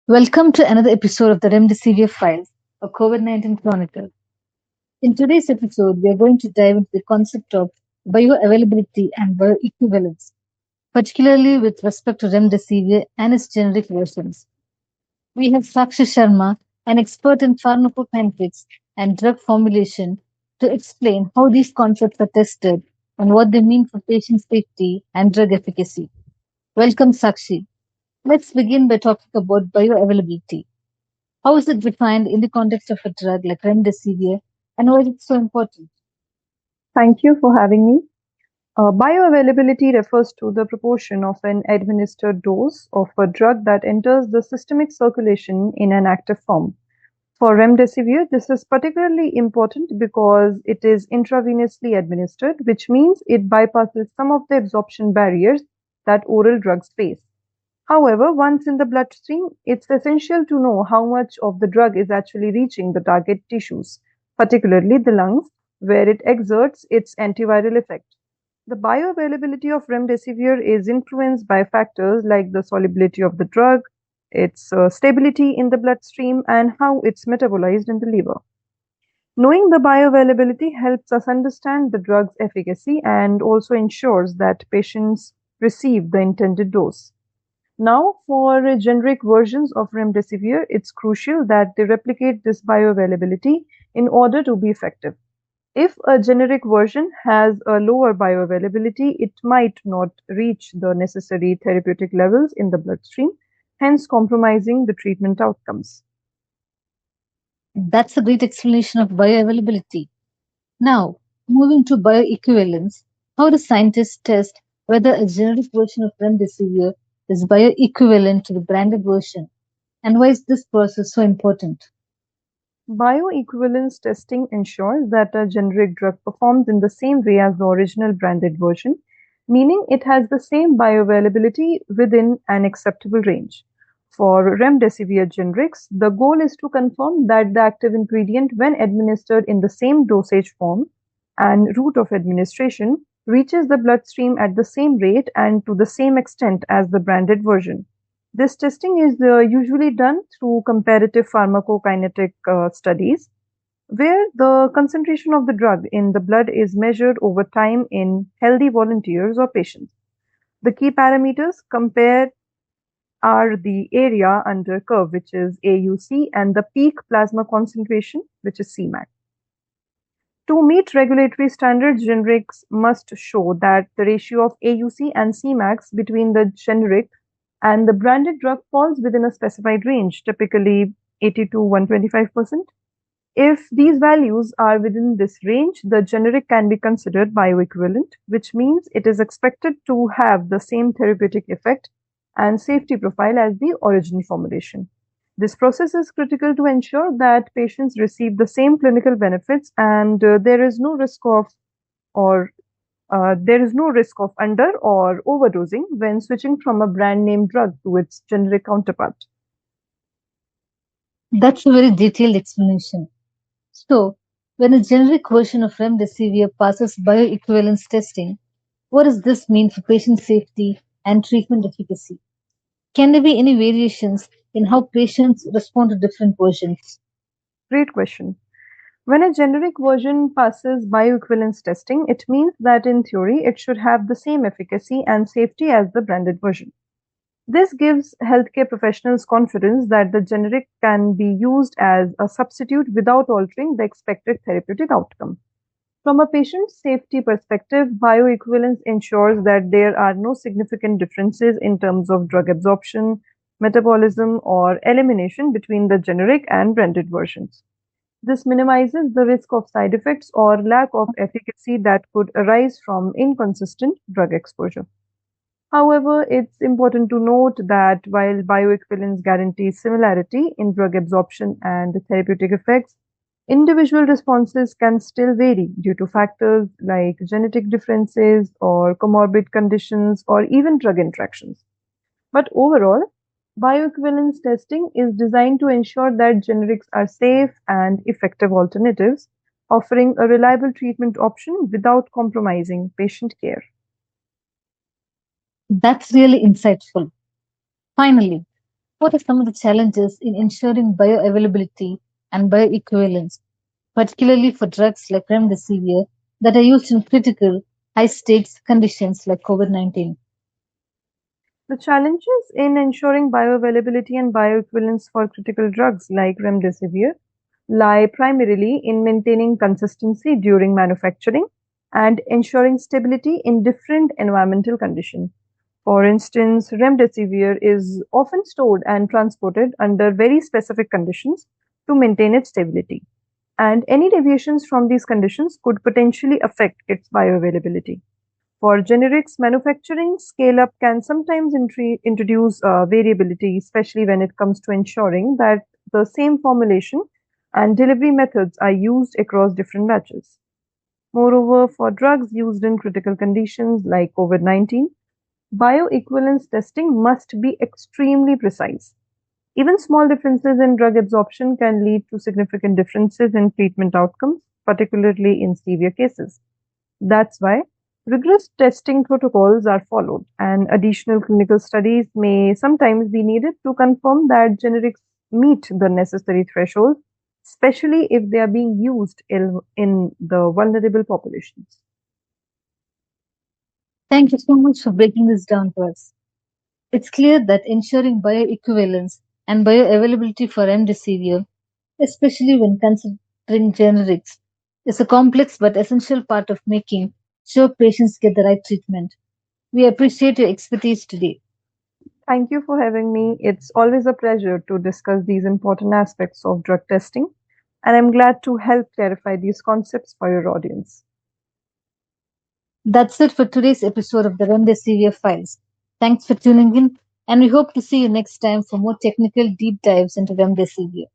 Welcome to another episode of the Remdesivir Files, a COVID-19 chronicle. In today's episode, we are going to dive into the concept of bioavailability and bioequivalence, particularly with respect to Remdesivir and its generic versions. We have Saakshi Sharma, an expert in pharmacokinetics and drug formulation, to explain how these concepts are tested and what they mean for patient safety and drug efficacy. Welcome, Saakshi. Let's begin by talking about bioavailability. How is it defined in the context of a drug like remdesivir, and why is it so important? Thank you for having me. Bioavailability refers to the proportion of an administered dose of a drug that enters the systemic circulation in an active form. For remdesivir, this is particularly important because it is intravenously administered, which means it bypasses some of the absorption barriers that oral drugs face. However, once in the bloodstream, it's essential to know how much of the drug is actually reaching the target tissues, particularly the lungs, where it exerts its antiviral effect. The bioavailability of remdesivir is influenced by factors like the solubility of the drug, its stability in the bloodstream, and how it's metabolized in the liver. Knowing the bioavailability helps us understand the drug's efficacy and also ensures that patients receive the intended dose. Now, for generic versions of remdesivir, it's crucial that they replicate this bioavailability in order to be effective. If a generic version has a lower bioavailability, it might not reach the necessary therapeutic levels in the bloodstream, hence compromising the treatment outcomes. That's a great explanation of bioavailability. Now, moving to bioequivalence, how do scientists test whether a generic version of remdesivir is bioequivalent to the branded version, and why is this process so important? Bioequivalence testing ensures that a generic drug performs in the same way as the original branded version, meaning it has the same bioavailability within an acceptable range. For remdesivir generics, the goal is to confirm that the active ingredient, when administered in the same dosage form and route of administration, reaches the bloodstream at the same rate and to the same extent as the branded version. This testing is usually done through comparative pharmacokinetic studies, where the concentration of the drug in the blood is measured over time in healthy volunteers or patients. The key parameters compared are the area under curve, which is AUC, and the peak plasma concentration, which is Cmax. To meet regulatory standards, generics must show that the ratio of AUC and Cmax between the generic and the branded drug falls within a specified range, typically 80 to 125%. If these values are within this range, the generic can be considered bioequivalent, which means it is expected to have the same therapeutic effect and safety profile as the original formulation. This process is critical to ensure that patients receive the same clinical benefits and there is no risk of or there is no risk of under or overdosing when switching from a brand name drug to its generic counterpart. That's a very detailed explanation. So, when a generic version of remdesivir passes bioequivalence testing, what does this mean for patient safety and treatment efficacy? Can there be any variations in how patients respond to different versions? Great question. When a generic version passes bioequivalence testing, it means that in theory it should have the same efficacy and safety as the branded version. This gives healthcare professionals confidence that the generic can be used as a substitute without altering the expected therapeutic outcome. From a patient safety perspective, bioequivalence ensures that there are no significant differences in terms of drug absorption, metabolism, or elimination between the generic and branded versions. This minimizes the risk of side effects or lack of efficacy that could arise from inconsistent drug exposure. However, it's important to note that while bioequivalence guarantees similarity in drug absorption and therapeutic effects, individual responses can still vary due to factors like genetic differences or comorbid conditions or even drug interactions. But overall, bioequivalence testing is designed to ensure that generics are safe and effective alternatives, offering a reliable treatment option without compromising patient care. That's really insightful. Finally, What are some of the challenges in ensuring bioavailability and bioequivalence, particularly for drugs like remdesivir that are used in critical, high stakes conditions like COVID 19? The challenges in ensuring bioavailability and bioequivalence for critical drugs like remdesivir lie primarily in maintaining consistency during manufacturing and ensuring stability in different environmental conditions. For instance, remdesivir is often stored and transported under very specific conditions to maintain its stability, and any deviations from these conditions could potentially affect its bioavailability. For generics manufacturing, scale-up can sometimes introduce variability, especially when it comes to ensuring that the same formulation and delivery methods are used across different batches. Moreover, for drugs used in critical conditions like COVID-19, bioequivalence testing must be extremely precise. Even small differences in drug absorption can lead to significant differences in treatment outcomes, particularly in severe cases. That's why rigorous testing protocols are followed, and additional clinical studies may sometimes be needed to confirm that generics meet the necessary threshold, especially if they are being used in the vulnerable populations. Thank you so much for breaking this down to us. It's clear that ensuring bioequivalence and bioavailability for remdesivir, especially when considering generics, is a complex but essential part of making sure patients get the right treatment. We appreciate your expertise today. Thank you for having me. It's always a pleasure to discuss these important aspects of drug testing, and I'm glad to help clarify these concepts for your audience. That's it for today's episode of the Remdesivir Files. Thanks for tuning in, and we hope to see you next time for more technical deep dives into Remdesivir.